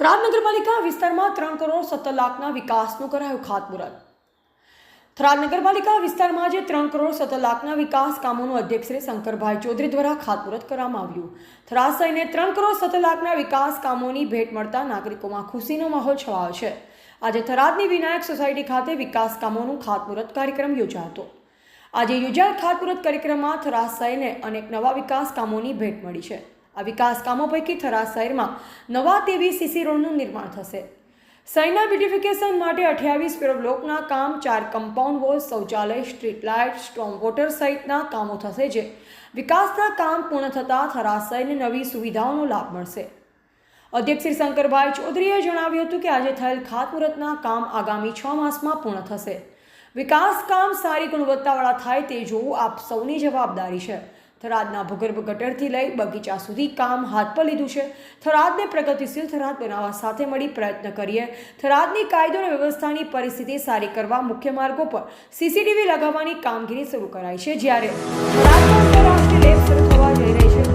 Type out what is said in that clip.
થરાદ નગરપાલિકા વિસ્તારમાં 3 કરોડ 17 લાખના વિકાસનું કરાયું ખાતમુહૂર્ત। થરાદ નગરપાલિકા વિસ્તારમાં જે 3 કરોડ 17 લાખના વિકાસ કામોનું અધ્યક્ષ શ્રી શંકરભાઈ ચૌધરી દ્વારા ખાતમુહૂર્ત કરવામાં આવ્યું। થરાદ શહેરને 3 કરોડ 17 લાખના વિકાસ કામોની ભેટ મળતા નાગરિકોમાં ખુશીનો માહોલ છવાયો છે। આજે થરાદની વિનાયક સોસાયટી ખાતે વિકાસ કામોનું ખાતમુહૂર્ત કાર્યક્રમ યોજાયો હતો। આજે યોજાયેલ ખાતમુહૂર્ત કાર્યક્રમમાં થરાદ શહેરને અનેક નવા વિકાસ કામોની ભેટ મળી છે। આ વિકાસ કામો પૈકી થરાદ શહેરમાં નવા તેવી સીસી રોડનું નિર્માણ થશે। શહેરના બ્યુટિફિકેશન માટે 28 પેવર બ્લોકના કામ, 4 કમ્પાઉન્ડ વોલ, શૌચાલય, સ્ટ્રીટ લાઇટ, સ્ટોર્મ વોટર સહિતના કામો થશે। જે વિકાસના કામ પૂર્ણ થતાં થરાદ શહેરને નવી સુવિધાઓનો લાભ મળશે। અધ્યક્ષ શ્રી શંકરભાઈ ચૌધરીએ જણાવ્યું હતું કે આજે થયેલ ખાતમુહૂર્તના કામ આગામી 6 માસમાં પૂર્ણ થશે। વિકાસ કામ સારી ગુણવત્તાવાળા થાય તે જોવું આપ સૌની જવાબદારી છે। થરાદના ભૂગર્ભ ગટરથી લઈ બગીચા સુધી કામ હાથ પર લીધું છે। થરાદને પ્રગતિશીલ થરાદ બનાવવા સાથે મળી પ્રયત્ન કરીએ। થરાદની કાયદો અને વ્યવસ્થાની પરિસ્થિતિ સારી કરવા મુખ્ય માર્ગો પર સીસીટીવી લગાવવાની કામગીરી શરૂ કરાઈ છે। જ્યારે થરાદમાં આંતરરાષ્ટ્રીય લેબ શરૂ થવા જઈ રહી છે।